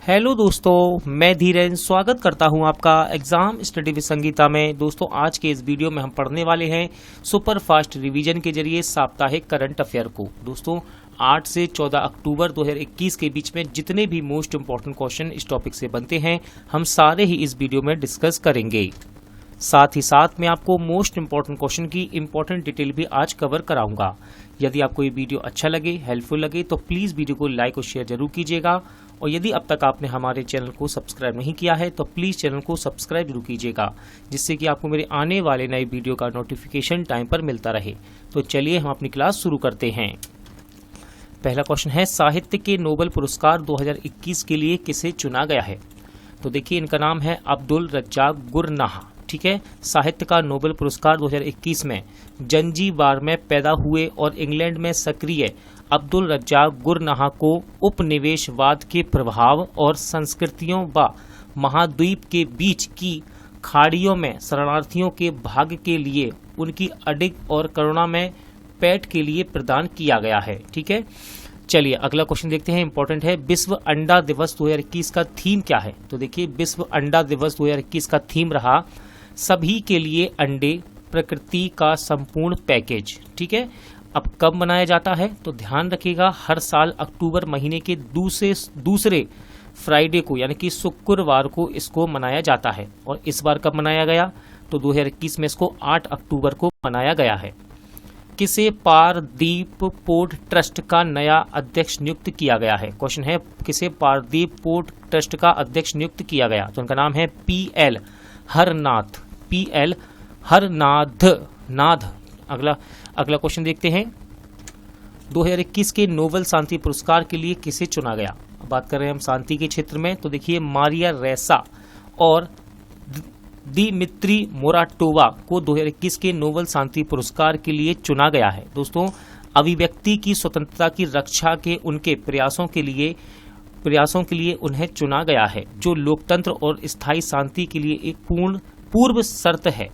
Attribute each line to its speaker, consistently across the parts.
Speaker 1: Hello दोस्तों, मैं धीरेन स्वागत करता हूं आपका एग्जाम स्टडी विद संगीता में। दोस्तों, आज के इस वीडियो में हम पढ़ने वाले हैं सुपर फास्ट रिवीजन के जरिए साप्ताहिक करंट अफेयर को। दोस्तों, 8 से 14 अक्टूबर 2021 के बीच में जितने भी मोस्ट इंपॉर्टेंट क्वेश्चन इस टॉपिक से बनते हैं, हम सारे ही इस वीडियो में डिस्कस करेंगे। साथ ही साथ मैं आपको मोस्ट इंपॉर्टेंट क्वेश्चन की इंपॉर्टेंट डिटेल भी आज कवर कराऊंगा। यदि आपको ये वीडियो अच्छा लगे, हेल्पफुल लगे, तो प्लीज़ वीडियो को लाइक और शेयर जरूर कीजिएगा। और यदि अब तक आपने हमारे चैनल को सब्सक्राइब नहीं किया है तो प्लीज़ चैनल को सब्सक्राइब जरूर कीजिएगा, जिससे कि आपको मेरे आने वाले नए वीडियो का नोटिफिकेशन टाइम पर मिलता रहे। तो चलिए हम अपनी क्लास शुरू करते हैं। पहला क्वेश्चन है, साहित्य के नोबेल पुरस्कार 2021 के लिए किसे चुना गया है? तो देखिए, इनका नाम है अब्दुल रज्जाक गुरनाह। ठीक है, साहित्य का नोबेल पुरस्कार 2021 में जंजीबार में पैदा हुए और इंग्लैंड में सक्रिय अब्दुल रज्जाक गुरनाह को उपनिवेशवाद के प्रभाव और संस्कृतियों व महाद्वीप के बीच की खाड़ियों में शरणार्थियों के भाग्य के लिए उनकी अडिग और करुणा में पैठ के लिए प्रदान किया गया है। ठीक है, चलिए अगला क्वेश्चन देखते हैं, इंपॉर्टेंट है। विश्व अंडा दिवस 2021 का थीम क्या है? तो देखिए, विश्व अंडा दिवस 2021 का थीम रहा सभी के लिए अंडे, प्रकृति का संपूर्ण पैकेज। ठीक है, अब कब मनाया जाता है? तो ध्यान रखिएगा, हर साल अक्टूबर महीने के दूसरे फ्राइडे को, यानी कि शुक्रवार को इसको मनाया जाता है। और इस बार कब मनाया गया? तो 2021 में इसको 8 अक्टूबर को मनाया गया है। किसे पारदीप पोर्ट ट्रस्ट का नया अध्यक्ष नियुक्त किया गया है? क्वेश्चन है, किसे पारदीप पोर्ट ट्रस्ट का अध्यक्ष नियुक्त किया गया? तो उनका नाम है PL हरनाथ। PL हरनाथ। अगला क्वेश्चन देखते हैं, 2021 के नोबेल शांति पुरस्कार के लिए किसे चुना गया? बात कर रहे हैं हम शांति के क्षेत्र में। तो देखिए, मारिया रेसा और दिमित्री मोराटोवा को 2021 के नोबेल शांति पुरस्कार के लिए चुना गया है। दोस्तों, अभिव्यक्ति की स्वतंत्रता की रक्षा के उनके प्रयासों के लिए उन्हें चुना गया है, जो लोकतंत्र और स्थायी शांति के लिए एक पूर्व शर्त है।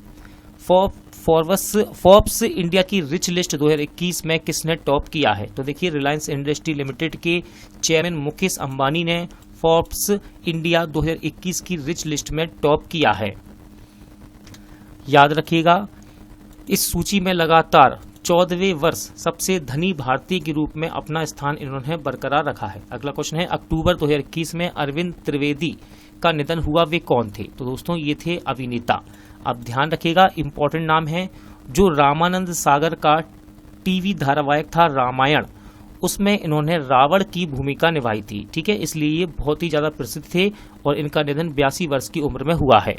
Speaker 1: फोर्ब्स इंडिया की रिच लिस्ट 2021 में किसने टॉप किया है? तो देखिए, रिलायंस इंडस्ट्री लिमिटेड के चेयरमैन मुकेश अंबानी ने फोर्ब्स इंडिया 2021 की रिच लिस्ट में टॉप किया है। याद रखिएगा, इस सूची में लगातार 14वें वर्ष सबसे धनी भारतीय के रूप में अपना स्थान इन्होंने बरकरार रखा है। अगला क्वेश्चन है, अक्टूबर 2021 में अरविंद त्रिवेदी का निधन हुआ, वे कौन थे? तो दोस्तों, ये थे अभिनेता। अब ध्यान रखिएगा, इंपॉर्टेंट नाम है। जो रामानंद सागर का टीवी धारावाहिक था रामायण, उसमें इन्होंने रावण की भूमिका निभाई थी। ठीक है, इसलिए ये बहुत ही ज्यादा प्रसिद्ध थे और इनका निधन 82 वर्ष की उम्र में हुआ है।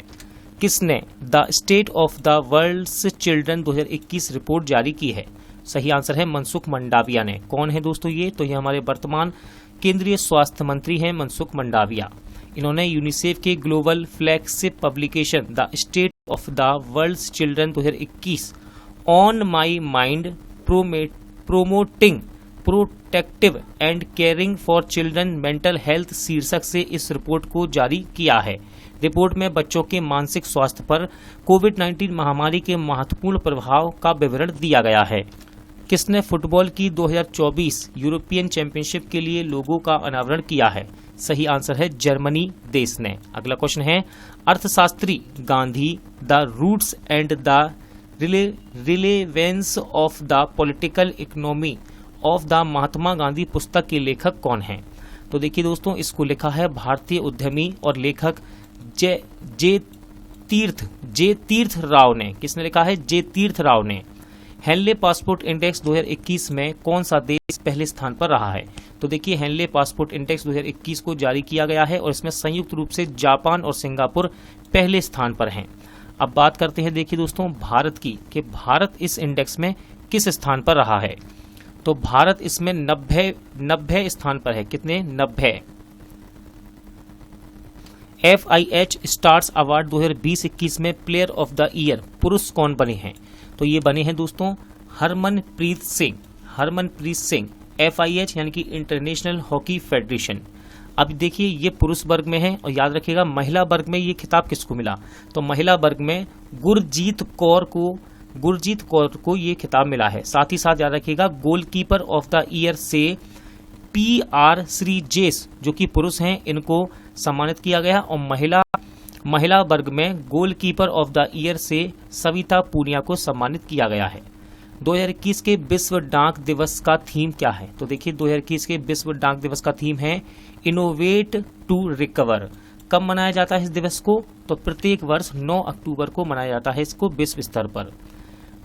Speaker 1: किसने the state of the world's children 2021 report जारी की है? सही आंसर है मनसुख मंडाविया ने। कौन है दोस्तों ये? तो ये हमारे वर्तमान केंद्रीय स्वास्थ्य मंत्री हैं मनसुख मंडाविया। इन्होंने यूनिसेफ के global flagship publication the state of the world's children 2021 on my mind promoting protective and caring for children mental health शीर्षक से इस रिपोर्ट को जारी किया है। रिपोर्ट में बच्चों के मानसिक स्वास्थ्य पर कोविड-19 महामारी के महत्वपूर्ण प्रभाव का विवरण दिया गया है। किसने फुटबॉल की 2024 यूरोपियन चैंपियनशिप के लिए लोगो का अनावरण किया है? सही आंसर है जर्मनी देश ने। अगला क्वेश्चन है, अर्थशास्त्री Gandhi the roots and the relevance of the political economy of the Mahatma Gandhi पुस्तक के लेखक कौन हैं? तो देखिए दोस्तों, इसको लिखा है भारतीय उद्यमी और लेखक जे तीर्थ राव ने। किसने लिखा है? जे तीर्थ राव ने। हेनले पासपोर्ट इंडेक्स 2021 में कौन सा देश पहले स्थान पर रहा है? तो देखिए, हेनले पासपोर्ट इंडेक्स 2021 को जारी किया गया है और इसमें संयुक्त रूप से जापान और सिंगापुर पहले स्थान पर हैं। अब बात करते हैं, देखिए दोस्तों, भारत की, कि भारत इस इंडेक्स में किस स्थान पर रहा है? तो भारत इसमें 90 स्थान पर है। कितने? 90। FIH स्टार्स अवार्ड 2020-21 में प्लेयर ऑफ द ईयर पुरुष कौन बने हैं? तो ये बने हैं दोस्तों हरमनप्रीत सिंह। FIH यानी कि इंटरनेशनल हॉकी फेडरेशन। अब देखिए, ये पुरुष वर्ग में है और याद रखिएगा, महिला वर्ग में ये खिताब किसको मिला? तो महिला वर्ग में गुरजीत कौर को ये खिताब मिला है। साथ ही साथ याद रखिएगा, गोलकीपर ऑफ द ईयर से PR श्रीजेश जो कि पुरुष हैं, इनको सम्मानित किया गया। और महिला वर्ग में गोलकीपर ऑफ द ईयर से सविता पूनिया को सम्मानित किया गया है। 2021 के विश्व डाक दिवस का थीम क्या है? तो देखिए 2021 के विश्व डाक दिवस का थीम है इनोवेट टू रिकवर। कब मनाया जाता है इस दिवस को? तो प्रत्येक वर्ष 9 अक्टूबर को मनाया जाता है इसको विश्व स्तर पर।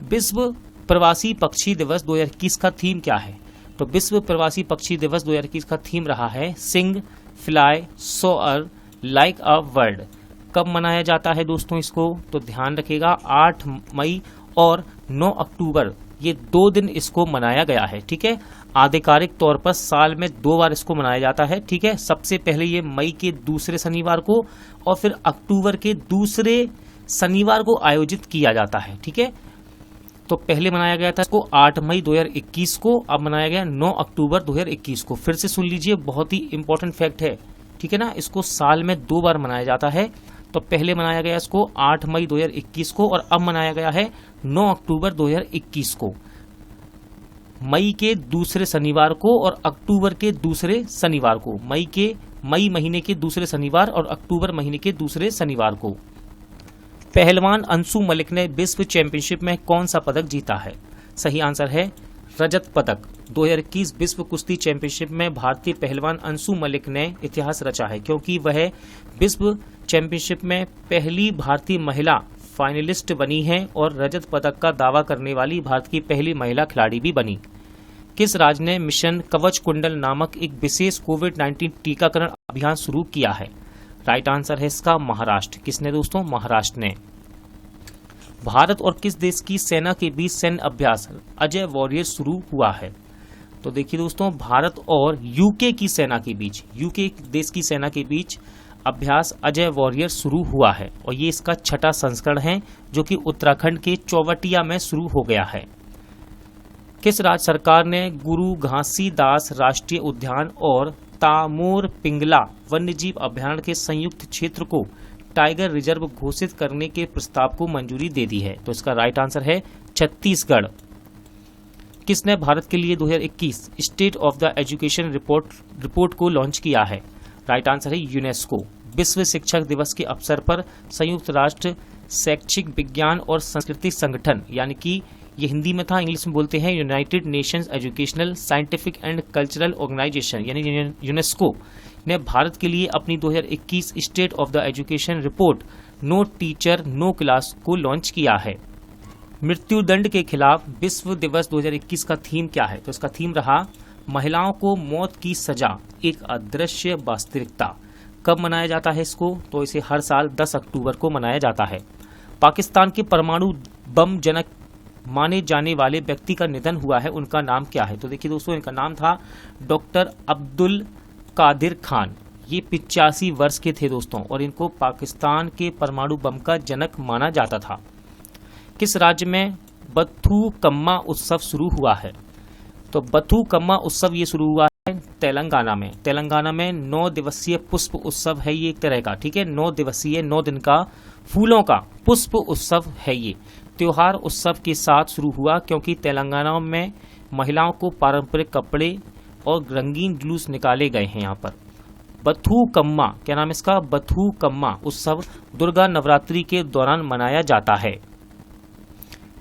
Speaker 1: विश्व प्रवासी पक्षी दिवस 2021 का थीम क्या है? तो विश्व प्रवासी पक्षी दिवस 2021 का थीम रहा है sing fly soar like a bird. कब मनाया जाता है दोस्तों इसको? तो ध्यान रखिएगा 8 मई और 9 अक्टूबर, ये 2 दिन इसको मनाया गया है। ठीक है, आधिकारिक तौर पर साल में 2 बार इसको मनाया जाता है। ठीक है, सबसे पहले ये मई के दूसरे शनिवार को और फिर अक्टूबर के दूसरे शनिवार को आयोजित किया जाता है। ठीक है, तो पहले मनाया गया था इसको 8 मई 2021 को, अब मनाया गया 9 अक्टूबर 2021 को। फिर से सुन लीजिए, बहुत ही इंपॉर्टेंट फैक्ट है। ठीक है ना, इसको साल में 2 बार मनाया जाता है। तो पहले मनाया गया इसको 8 मई 2021 को और अब मनाया गया है 9 अक्टूबर 2021 को। मई के दूसरे शनिवार को और अक्टूबर के दूसरे शनिवार को, मई महीने के दूसरे शनिवार और अक्टूबर महीने के दूसरे शनिवार को। पहलवान अंशु मलिक ने विश्व चैंपियनशिप में कौन सा पदक जीता है? सही आंसर है रजत पदक। 2021 विश्व कुश्ती चैंपियनशिप में भारतीय पहलवान अंशु मलिक ने इतिहास रचा है, क्योंकि वह विश्व चैंपियनशिप में पहली भारतीय महिला फाइनलिस्ट बनी है और रजत पदक का दावा करने वाली भारत की पहली महिला खिलाड़ी भी बनी। किस राज्य ने मिशन कवच कुंडल नामक एक विशेष कोविड-19 टीकाकरण अभियान शुरू किया है? राइट आंसर है इसका महाराष्ट्र। किसने दोस्तों? महाराष्ट्र ने। भारत और किस देश की सेना के बीच सैन्य अभ्यास अजय वॉरियर शुरू हुआ है? तो देखिए दोस्तों, भारत और यूके की सेना के बीच, यूके देश की सेना के बीच अभ्यास अजय वॉरियर शुरू हुआ है और ये इसका 6ठा संस्करण है, जो कि उत्तराखंड के चौवटिया में शुरू हो गया है। किस राज्य सरकार ने गुरु घासीदास राष्ट्रीय उद्यान और तामोर पिंगला वन्यजीव अभयारण्य के संयुक्त क्षेत्र को टाइगर रिजर्व घोषित करने के प्रस्ताव को मंजूरी दे दी है? तो इसका राइट आंसर है छत्तीसगढ़। किसने भारत के लिए 2021 state of the education report को लॉन्च किया है? राइट आंसर है यूनेस्को। विश्व शिक्षक दिवस के अवसर पर संयुक्त राष्ट्र शैक्षिक विज्ञान और संस्कृति संगठन, यानी कि ये हिंदी में था, इंग्लिश में बोलते हैं United Nations Educational Scientific and Cultural Organization यानी यूनेस्को, ने भारत के लिए अपनी 2021 state of the education report no teacher no class को लॉन्च किया है। मृत्युदंड के खिलाफ विश्व दिवस 2021 का थीम क्या है? तो इसका थीम रहा महिलाओं को मौत की सजा एक अदृश्य वास्तविकता। कब मनाया जाता है इसको? तो इसे हर साल 10 अक्टूबर को मनाया जाता है। पाकिस्तान के परमाणु बम जनक माने जाने वाले व्यक्ति का निधन हुआ है, उनका नाम क्या है? तो देखिए दोस्तों, इनका नाम था डॉक्टर अब्दुल कादिर खान। ये 85 वर्ष के थे दोस्तों और इनको पाकिस्तान के परमाणु बम का जनक माना जाता था। किस राज्य में बथुकम्मा उत्सव शुरू हुआ है? तो बथुकम्मा उत्सव ये शुरू हुआ है तेलंगाना में। तेलंगाना में 9 दिवसीय पुष्प उत्सव है ये एक तरह का। ठीक है, 9 दिवसीय 9 दिन का फूलों का पुष्प उत्सव है ये। त्योहार उत्सव के साथ शुरू हुआ क्योंकि तेलंगाना में महिलाओं को पारंपरिक कपड़े और रंगीन जुलूस निकाले गए हैं। यहाँ पर बथुकम्मा, क्या नाम इसका? बथुकम्मा उत्सव दुर्गा नवरात्रि के दौरान मनाया जाता है।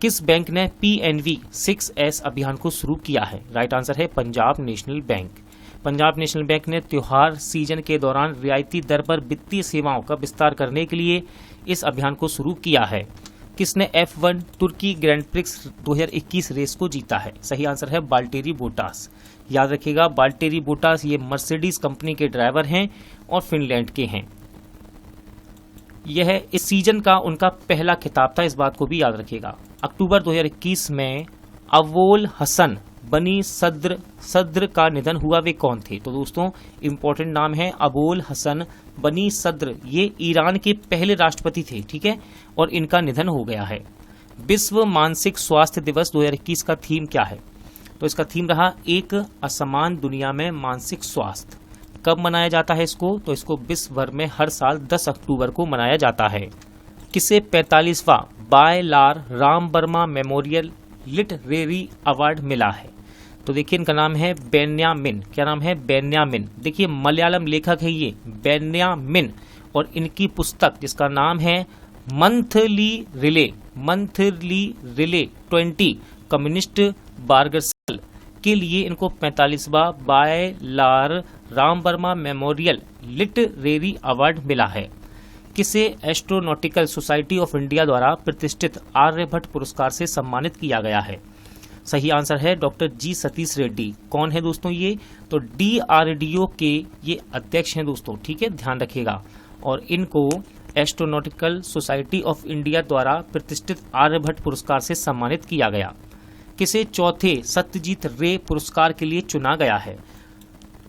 Speaker 1: किस बैंक ने PNB 6S अभियान को शुरू किया है? राइट आंसर है Punjab national bank. Punjab national bank ने त्योहार सीजन के दौरान रियायती दर पर वित्तीय सेवाओं का विस्तार करने के लिए इस अभियान को शुरू किया है। किसने F1 तुर्की ग्रैंड प्रिक्स 2021 रेस को जीता है? सही आंसर है बाल्टेरी बोटास। याद रखिएगा, बाल्टेरी बोटास ये मर्सिडीज कंपनी के ड्राइवर हैं और फिनलैंड के हैं। यह इस सीजन का उनका पहला खिताब था, इस बात को भी याद रखिएगा। अक्टूबर 2021 में अवोल हसन बनी सद्र का निधन हुआ, वे कौन थे? तो दोस्तों इंपॉर्टेंट नाम है अबोल हसन बनी सद्र, ये ईरान के पहले राष्ट्रपति थे। ठीक है, और इनका निधन हो गया है। विश्व मानसिक स्वास्थ्य दिवस 2021 का थीम क्या है? तो इसका थीम रहा एक असमान दुनिया में मानसिक स्वास्थ्य। कब मनाया जाता है इसको? तो इसको विश्व भर में हर साल 10 अक्टूबर को मनाया जाता है। किसे 45वां Vayalar Rama Varma memorial literary award मिला है? तो देखिए इनका नाम है बेन्यामिन। क्या नाम है? बेन्यामिन। देखिए मलयालम लेखक है ये बेन्यामिन, और इनकी पुस्तक जिसका नाम है मंथली रिले 20 कम्युनिस्ट बार्गसल के लिए इनको 45वां Vayalar Rama Varma memorial literary award मिला है। किसे एस्ट्रोनॉटिकल सोसाइटी ऑफ इंडिया द्वारा प्रतिष्ठित आर्यभट्ट पुरस्कार से सम्मानित किया गया है? सही आंसर है डॉक्टर जी सतीश रेड्डी। कौन है दोस्तों ये? तो DRDO के ये अध्यक्ष हैं दोस्तों, ठीक है, ध्यान रखिएगा। और इनको एस्ट्रोनॉटिकल सोसाइटी ऑफ इंडिया द्वारा प्रतिष्ठित आर्यभट्ट पुरस्कार से सम्मानित किया गया। किसे चौथे सत्यजीत रे पुरस्कार के लिए चुना गया है?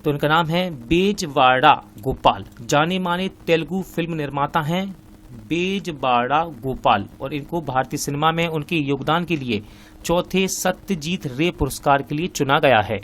Speaker 1: तो इनका नाम है बेजवाड़ा गोपाल। जाने माने तेलुगु फिल्म निर्माता हैं बेजवाड़ा गोपाल, और इनको भारतीय सिनेमा में उनके योगदान के लिए चौथे सत्यजीत रे पुरस्कार के लिए चुना गया है।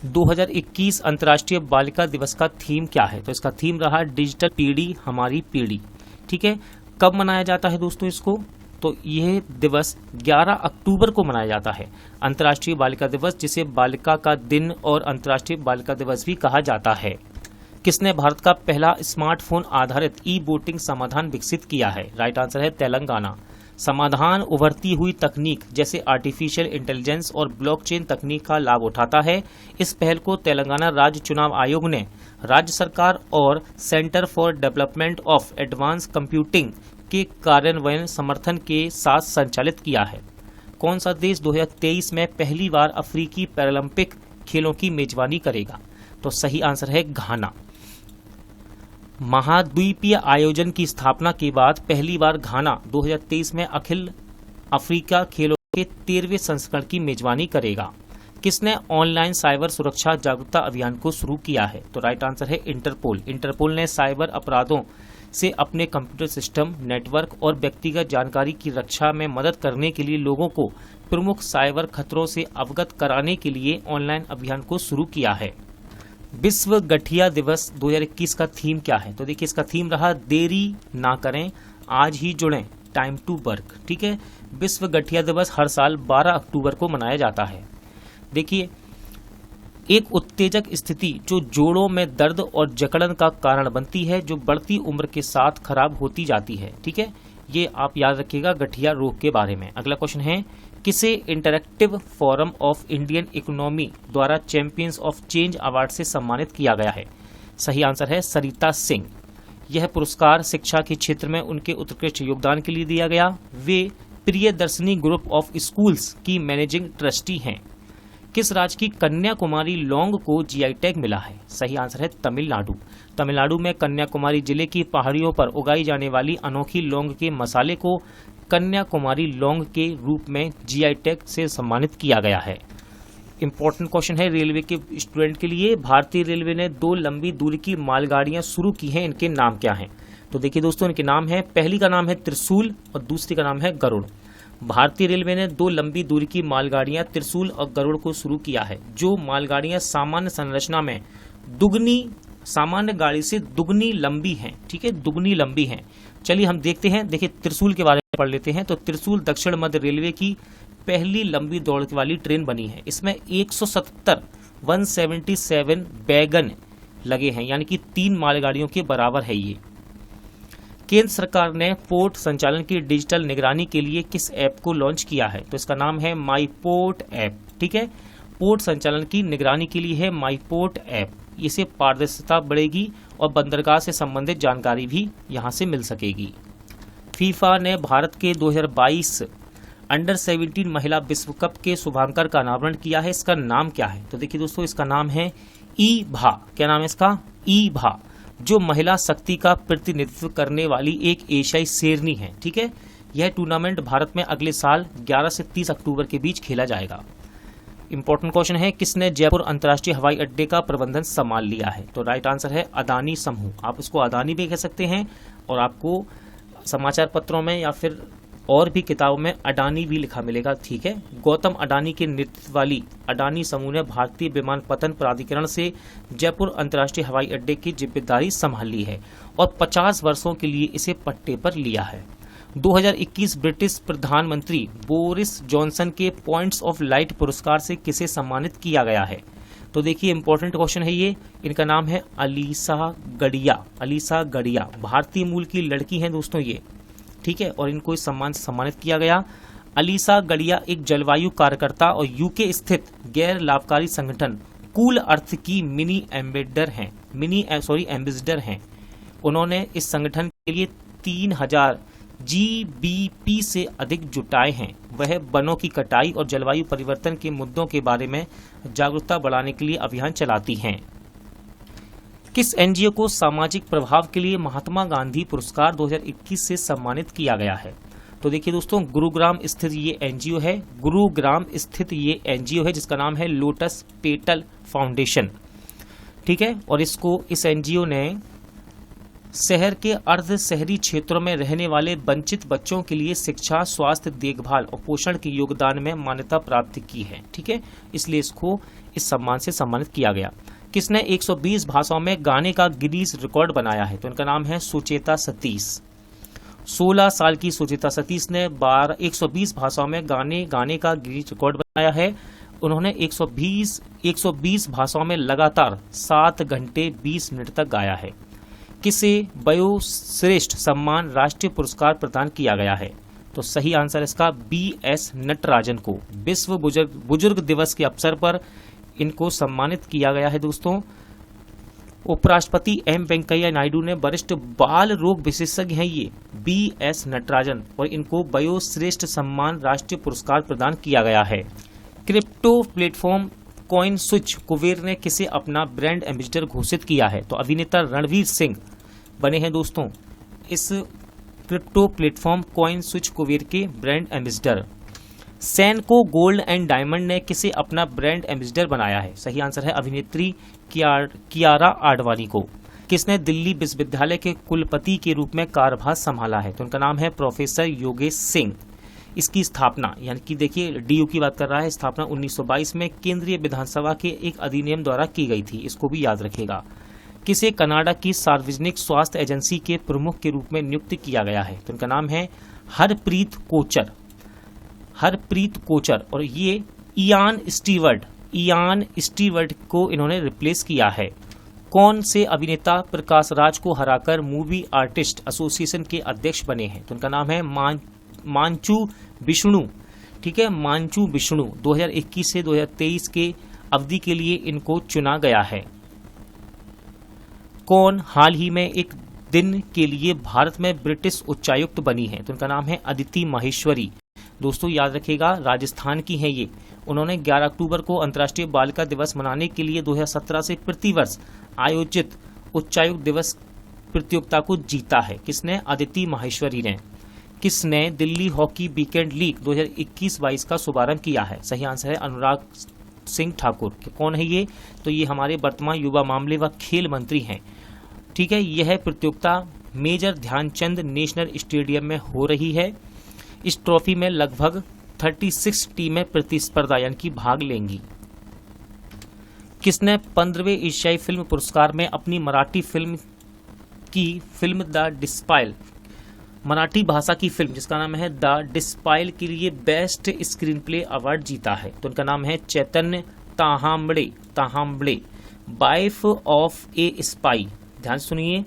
Speaker 1: 2021 अंतर्राष्ट्रीय बालिका दिवस का थीम क्या है? तो इसका थीम रहा डिजिटल पीढ़ी हमारी पीढ़ी, ठीक है। कब मनाया जाता है दोस्तों इसको? तो यह दिवस 11 अक्टूबर को मनाया जाता है, अंतर्राष्ट्रीय बालिका दिवस, जिसे बालिका का दिन और अंतर्राष्ट्रीय बालिका दिवस भी कहा जाता है। किसने भारत का पहला स्मार्टफोन आधारित ई-वोटिंग समाधान विकसित किया है? राइट आंसर है तेलंगाना। समाधान उभरती हुई तकनीक जैसे आर्टिफिशियल इंटेलिजेंस और ब्लॉकचेन तकनीक का लाभ उठाता है। इस पहल को तेलंगाना राज्य चुनाव आयोग ने राज्य सरकार और centre for development of advance computing के कार्यान्वयन समर्थन के साथ संचालित किया है। कौन सा देश 2023 में पहली बार अफ्रीकी पैरालंपिक खेलों की मेजबानी करेगा? तो सही आंसर है घाना। महाद्वीपीय आयोजन की स्थापना के बाद पहली बार घाना 2023 में अखिल अफ्रीका खेलों के 13वें संस्करण की मेजबानी करेगा। किसने ऑनलाइन साइबर सुरक्षा जागरूकता अभियान को शुरू किया है? तो राइट आंसर है इंटरपोल। इंटरपोल ने साइबर अपराधों से अपने कंप्यूटर सिस्टम, नेटवर्क और व्यक्तिगत जानकारी की रक्षा में मदद करने के लिए लोगों को प्रमुख साइबर खतरों से अवगत कराने के लिए ऑनलाइन अभियान को शुरू किया है। विश्व गठिया दिवस 2021 का थीम क्या है? तो देखिए इसका थीम रहा देरी ना करें, आज ही जुड़ें, टाइम टू वर्क, ठीक है। विश्व गठिया दिवस हर साल 12 अक्टूबर को मनाया जाता है। देखिए एक उत्तेजक स्थिति जो जोड़ों में दर्द और जकड़न का कारण बनती है, जो बढ़ती उम्र के साथ खराब होती जाती है, ठीक है। ये आप याद रखिएगा गठिया रोग के बारे में। अगला क्वेश्चन है किसे interactive forum of Indian economy द्वारा चैंपियंस ऑफ चेंज अवार्ड से सम्मानित किया गया है? सही आंसर है सरिता सिंह। यह पुरस्कार शिक्षा के क्षेत्र में उनके उत्कृष्ट योगदान के लिए दिया गया। वे प्रियदर्शनी ग्रुप ऑफ स्कूल्स की मैनेजिंग ट्रस्टी हैं। किस राज्य की कन्याकुमारी लौंग को जीआई टैग मिला है? सही आंसर है तमिलनाडु। तमिलनाडु में कन्याकुमारी जिले की पहाड़ियों पर उगाई जाने वाली अनोखी लौंग के मसाले को कन्याकुमारी लौंग के रूप में जीआई टैग से सम्मानित किया गया है। इंपॉर्टेंट क्वेश्चन है रेलवे के स्टूडेंट के लिए। भारतीय रेलवे ने 2 लंबी दूरी की मालगाड़ियां शुरू की हैं, इनके नाम क्या हैं? तो देखिए दोस्तों इनके नाम है, पहली का नाम है त्रिशूल और दूसरी का नाम है गरुड़। भारतीय रेलवे ने 2 लंबी दूरी की मालगाड़ियां त्रिशूल और गरुड़ को शुरू किया है। जो मालगाड़ियां सामान्य संरचना में सामान्य गाड़ी से दुगनी लंबी हैं, ठीक है, दुगनी लंबी हैं। चलिए हम देखते हैं। देखिए त्रिशूल के बारे में पढ़ लेते हैं। तो त्रिशूल दक्षिण मध्य रेलवे की पहली लंबी दौड़ वाली ट्रेन बनी है। इसमें 177 वैगन लगे हैं, यानी कि 3 मालगाड़ियों के बराबर है ये। केंद्र सरकार ने पोर्ट संचालन की डिजिटल निगरानी के लिए किस ऐप को लॉन्च किया है? तो इसका नाम है माई पोर्ट ऐप, ठीक है। पोर्ट संचालन की निगरानी के लिए है माई पोर्ट ऐप। इससे पारदर्शिता बढ़ेगी और बंदरगाह से संबंधित जानकारी भी यहां से मिल सकेगी। फीफा ने भारत के 2022 अंडर 17 महिला विश्व कप के शुभांकर का अनावरण किया है। इसका नाम क्या है? तो देखिए दोस्तों इसका नाम है ई-भा। क्या नाम है इसका? ई-भा, जो महिला शक्ति का प्रतिनिधित्व करने वाली एक एशियाई शेरनी है, ठीक है। यह टूर्नामेंट भारत में अगले साल 11 से 30 अक्टूबर के बीच खेला जाएगा। इंपॉर्टेंट क्वेश्चन है किसने जयपुर अंतर्राष्ट्रीय हवाई अड्डे का प्रबंधन संभाल लिया है? तो राइट आंसर है अदानी समूह। आप इसको अदानी भी कह सकते हैं और आपको समाचार पत्रों में या फिर और भी किताबों में अडानी भी लिखा मिलेगा, ठीक है। गौतम अडानी के नेतृत्व वाली अडानी समूह ने भारतीय विमानपत्तन प्राधिकरण से जयपुर अंतर्राष्ट्रीय हवाई अड्डे की जिम्मेदारी संभाल ली है और 50 वर्षों के लिए इसे पट्टे पर लिया है। 2021 ब्रिटिश प्रधानमंत्री बोरिस जॉनसन के पॉइंट्स ऑफ लाइट पुरस्कार से किसे सम्मानित किया गया है? तो देखिए इंपॉर्टेंट क्वेश्चन है ये। इनका नाम है अलीसा गढ़िया। अलीसा गढ़िया भारतीय मूल की लड़की हैं दोस्तों ये, ठीक है, और इनको इस सम्मान से सम्मानित किया गया। अलीसा गढ़िया एक जलवायु कार्यकर्ता और यूके स्थित गैर लाभकारी संगठन कूल अर्थ की मिनी एम्बेसडर हैं। उन्होंने इस संगठन के लिए 3000 GBP से अधिक जुटाए हैं। वह वनों की कटाई और जलवायु परिवर्तन के मुद्दों के बारे में जागरूकता बढ़ाने के लिए अभियान चलाती हैं। किस एनजीओ को सामाजिक प्रभाव के लिए महात्मा गांधी पुरस्कार 2021 से सम्मानित किया गया है? तो देखिए दोस्तों, गुरुग्राम स्थित ये एनजीओ है। गुरुग्राम स्थित ये एनजीओ है जिसका नाम है लोटस पेटल फाउंडेशन, ठीक है, और इस एनजीओ ने शहर के अर्ध शहरी क्षेत्रों में रहने वाले वंचित बच्चों के लिए शिक्षा, स्वास्थ्य देखभाल और पोषण के योगदान में मान्यता प्राप्त की है, ठीक है, इसलिए इसको इस सम्मान से सम्मानित किया गया। किसने 120 भाषाओं में गाने का गिनीज रिकॉर्ड बनाया है? तो इनका नाम है सुचेता सतीश। 16 साल की सुचेता सतीश ने 120 भाषाओं में गाने का गिनीज रिकॉर्ड बनाया है। उन्होंने 120 भाषाओं में लगातार 7 घंटे 20 मिनट तक गाया है। किसे वयोश्रेष्ठ सम्मान राष्ट्रीय पुरस्कार प्रदान किया गया है? तो सही आंसर इसका BS नटराजन को विश्व बुजुर्ग दिवस के अवसर पर इनको सम्मानित किया गया है दोस्तों। उपराष्ट्रपति M वेंकैया नायडू ने वरिष्ठ बाल रोग विशेषज्ञ हैं ये BS नटराजन, और इनको वयोश्रेष्ठ सम्मान राष्ट्रीय पुरस्कार प्रदान किया गया है। क्रिप्टो प्लेटफॉर्म कॉइनस्विच कुबेर ने किसे अपना ब्रांड एम्बेसडर घोषित किया है? तो अभिनेता रणवीर सिंह बने हैं दोस्तों इस क्रिप्टो प्लेटफॉर्म कॉइनस्विच कुबेर के brand ambassador. Senco gold and diamond ने किसे अपना ब्रांड एम्बेसडर बनाया है? सही आंसर है अभिनेत्री कियारा आडवाणी को। किसने दिल्ली विश्वविद्यालय के कुलपति के रूप में कार्यभार संभाला है? तो उनका नाम है प्रोफेसर योगेश सिंह। इसकी स्थापना, यानी कि देखिए DU की बात कर रहा है, स्थापना 1922 में केंद्रीय विधानसभा के एक अधिनियम द्वारा की गई थी, इसको भी याद रखेगा। किसे कनाडा की सार्वजनिक स्वास्थ्य एजेंसी के प्रमुख के रूप में नियुक्त किया गया है? तो उनका नाम है हरप्रीत कोचर, और ये इयान स्टीवर्ट को इन्होंने रिप्लेस किया है। कौन से अभिनेता प्रकाश राज को हराकर मूवी आर्टिस्ट एसोसिएशन के अध्यक्ष बने हैं? तो उनका नाम है मांचू विष्णु, ठीक है, मांचू विष्णु। 2021 से 2023 के अवधि के लिए इनको चुना गया है। कौन हाल ही में एक दिन के लिए भारत में ब्रिटिश उच्चायुक्त बनी है? तो उनका नाम है अदिति माहेश्वरी। दोस्तों याद रखिएगा, राजस्थान की हैं ये। उन्होंने 11 अक्टूबर को अंतर्राष्ट्रीय बालिका दिवस मनाने के लिए 2017 से प्रतिवर्ष आयोजित उच्चायुक्त दिवस प्रतियोगिता को जीता है। किसने? अदिति माहेश्वरी ने। किसने दिल्ली हॉकी वीकेंड लीग 2021-22 का शुभारंभ किया है? सही आंसर है अनुराग सिंह ठाकुर। कौन है ये? तो ये हमारे वर्तमान युवा मामले व खेल मंत्री हैं, ठीक है। यह प्रतियोगिता मेजर ध्यानचंद नेशनल स्टेडियम में हो रही है। इस ट्रॉफी में लगभग 36 टीमें प्रतिस्पर्धा यानी कि भाग लेंगी। किसने 15वें एशियाई फिल्म पुरस्कार में अपनी मराठी फिल्म द डिस्पाइल, मराठी भाषा की फिल्म जिसका नाम है द डिस्पाइल के लिए बेस्ट स्क्रीन प्ले अवार्ड जीता है? तो उनका नाम है चैतन्य ताहाम्बड़े। वाइफ ऑफ ए स्पाई, ध्यान सुनिए,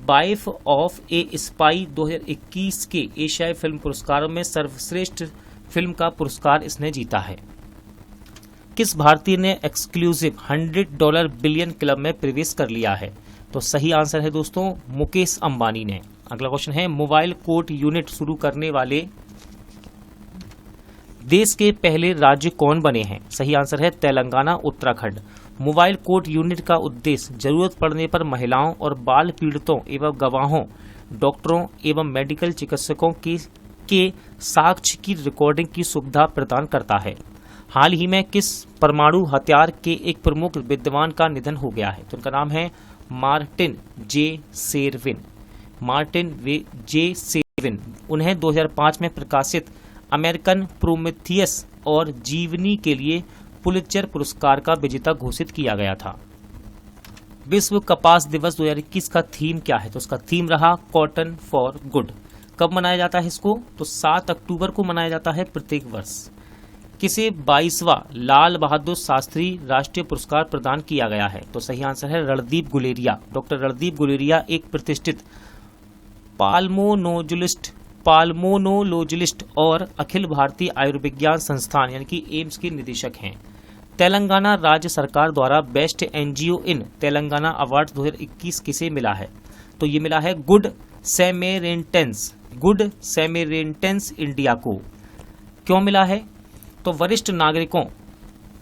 Speaker 1: वाइफ ऑफ ए स्पाई 2021 के एशियाई फिल्म पुरस्कारों में सर्वश्रेष्ठ फिल्म का पुरस्कार इसने जीता है। किस भारतीय ने एक्सक्लूसिव $100 बिलियन क्लब में प्रवेश कर लिया है? तो सही आंसर है दोस्तों मुकेश अंबानी ने। अगला क्वेश्चन है, मोबाइल कोर्ट यूनिट शुरू करने वाले देश के पहले राज्य कौन बने हैं? सही आंसर है Telangana, Uttarakhand. Mobile court unit का उद्देश्य जरूरत पड़ने पर महिलाओं और बाल पीड़ितों एवं गवाहों, डॉक्टरों एवं मेडिकल चिकित्सकों के साक्ष्य की रिकॉर्डिंग की सुविधा प्रदान करता है। हाल ही में किस परमाणु हथियार के एक प्रमुख विद्वान का निधन हो गया है? तो उनका नाम है मार्टिन जे सेर्विन। उन्हें 2005 में प्रकाशित अमेरिकन प्रोमेथियस और जीवनी के लिए पुलित्जर पुरस्कार का विजेता घोषित किया गया था। विश्व कपास दिवस 2021 का थीम क्या है? तो उसका थीम रहा कॉटन फॉर गुड। कब मनाया जाता है इसको? तो 7 अक्टूबर को मनाया जाता है प्रत्येक वर्ष। किसे 22वां लाल बहादुर शास्त्री राष्ट्रीय पुरस्कार प्रदान किया गया है? तो सही आंसर है रणदीप गुलेरिया। डॉक्टर रणदीप गुलेरिया एक प्रतिष्ठित पाल्मोनोलॉजिस्ट और अखिल भारतीय आयुर्विज्ञान संस्थान यानी कि एम्स के निदेशक हैं। तेलंगाना राज्य सरकार द्वारा बेस्ट एनजीओ इन तेलंगाना अवार्ड 2021 किसे मिला है? तो ये मिला है गुड सैमेरिटेंस इंडिया को। क्यों मिला है? तो वरिष्ठ नागरिकों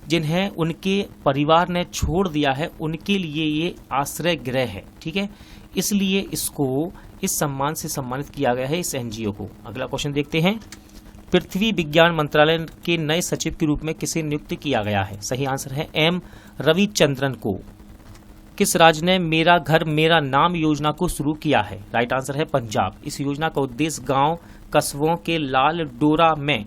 Speaker 1: जिन्हें उनके परिवार ने छोड़ दिया है उनके लिए ये आश्रय गृह है, ठीक है, इसलिए इसको इस सम्मान से सम्मानित किया गया है इस एनजीओ को। अगला क्वेश्चन देखते हैं। पृथ्वी विज्ञान मंत्रालय के नए सचिव के रूप में किसे नियुक्त किया गया है? सही आंसर है एम रविचंद्रन को। किस राज्य ने मेरा घर मेरा नाम योजना को शुरू किया है? राइट आंसर है पंजाब। इस योजना का उद्देश्य गांव कस्बों के लाल डोरा में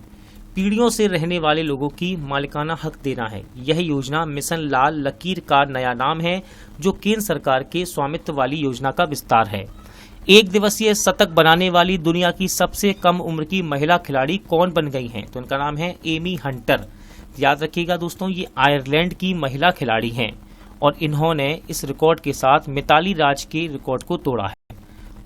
Speaker 1: पीढ़ियों से रहने वाले लोगों की मालिकाना हक देना है। यह योजना मिशन लाल लकीर का नया नाम है जो केंद्र सरकार के स्वामित्व वाली योजना का विस्तार है। एक दिवसीय शतक बनाने वाली दुनिया की सबसे कम उम्र की महिला खिलाड़ी कौन बन गई हैं? तो उनका नाम है एमी हंटर। याद रखिएगा दोस्तों, ये आयरलैंड की महिला खिलाड़ी हैं और इन्होंने इस रिकॉर्ड के साथ मिताली राज के रिकॉर्ड को तोड़ा है।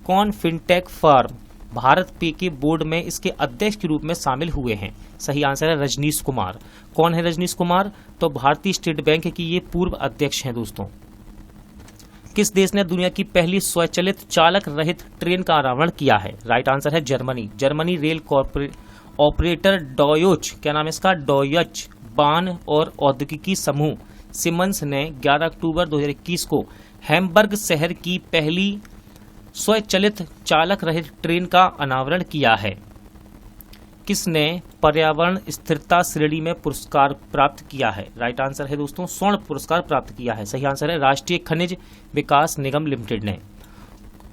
Speaker 1: कौन फिनटेक फर्म भारत पे के बोर्ड में इसके अध्यक्ष के रूप में शामिल हुए हैं? सही आंसर है रजनीश कुमार। कौन है रजनीश कुमार? तो भारतीय स्टेट बैंक के ये पूर्व अध्यक्ष हैं दोस्तों। किस देश ने दुनिया की पहली स्वचालित चालक रहित ट्रेन का अनावरण किया है? राइट आंसर है Germany. Germany rail operator Deutsch, क्या नाम है इसका? डॉयच बान और औद्योगिकी समूह सिमंस ने 11 अक्टूबर 2021 को हैम्बर्ग शहर की पहली स्वचालित चालक रहित ट्रेन का अनावरण किया है। किसने पर्यावरण स्थिरता श्रेणी में पुरस्कार प्राप्त किया है? राइट आंसर है दोस्तों स्वर्ण पुरस्कार प्राप्त किया है। सही आंसर है राष्ट्रीय खनिज विकास निगम लिमिटेड ने।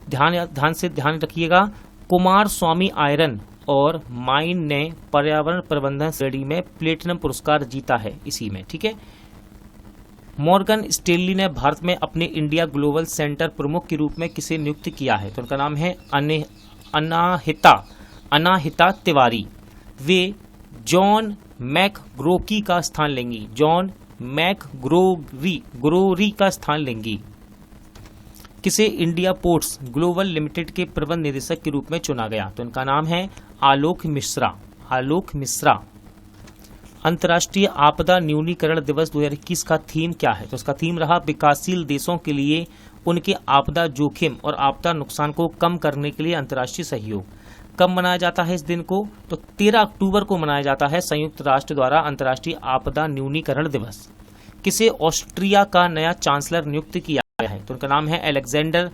Speaker 1: ध्यान रखिएगा, कुमार स्वामी आयरन और माइन ने पर्यावरण प्रबंधन श्रेणी में प्लेटिनम पुरस्कार जीता है इसी में, ठीक है। मॉर्गन स्टेनली ने भारत में अपने इंडिया ग्लोबल सेंटर प्रमुख के रूप में किसे नियुक्त किया है? तो उनका नाम है अनाहिता तिवारी। वे जॉन मैकग्रोकी का स्थान लेंगी। जॉन मैकग्रोरी का स्थान लेंगी। किसे इंडिया पोर्ट्स ग्लोबल लिमिटेड के प्रबंध निदेशक के रूप में चुना गया? तो इनका नाम है आलोक मिश्रा। अंतर्राष्ट्रीय आपदा न्यूनीकरण दिवस 2021 का थीम क्या है? तो इसका थीम रहा विकासशील देशों के लिए उनके आपदा जोखिम और आपदा नुकसान को कम करने के लिए अंतर्राष्ट्रीय सहयोग। कब मनाया जाता है इस दिन को? तो 13 अक्टूबर को मनाया जाता है संयुक्त राष्ट्र द्वारा अंतर्राष्ट्रीय आपदा न्यूनीकरण दिवस। किसे ऑस्ट्रिया का नया चांसलर नियुक्त किया गया है? तो उनका नाम है एलेक्जेंडर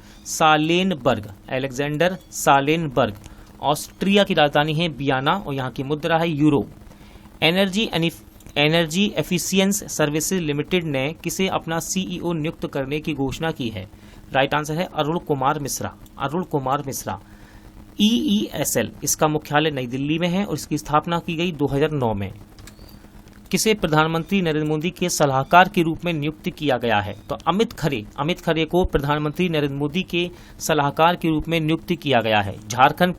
Speaker 1: सालेनबर्ग। ऑस्ट्रिया की राजधानी है वियना और यहाँ की मुद्रा है euro. Energy efficiency services limited ने किसे अपना सीईओ नियुक्त करने की घोषणा की है? राइट आंसर है अरुण कुमार मिश्रा। EESL इसका मुख्यालय नई दिल्ली में है और इसकी स्थापना की गई 2009 में। किसे प्रधानमंत्री नरेंद्र मोदी के सलाहकार के रूप में नियुक्त किया गया है? तो अमित खरे को प्रधानमंत्री नरेंद्र मोदी के सलाहकार के रूप में नियुक्त किया गया है। झारखंड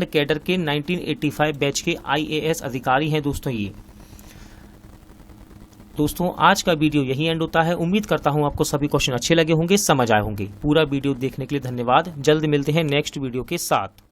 Speaker 1: कैडर के 1985 बैच के IAS अधिकारी हैं दोस्तों ये। दोस्तों आज का वीडियो यही एंड होता है। उम्मीद करता हूं आपको सभी क्वेश्चन अच्छे लगे होंगे, समझ आए होंगे। पूरा वीडियो देखने के लिए धन्यवाद। जल्द मिलते हैं नेक्स्ट वीडियो के साथ।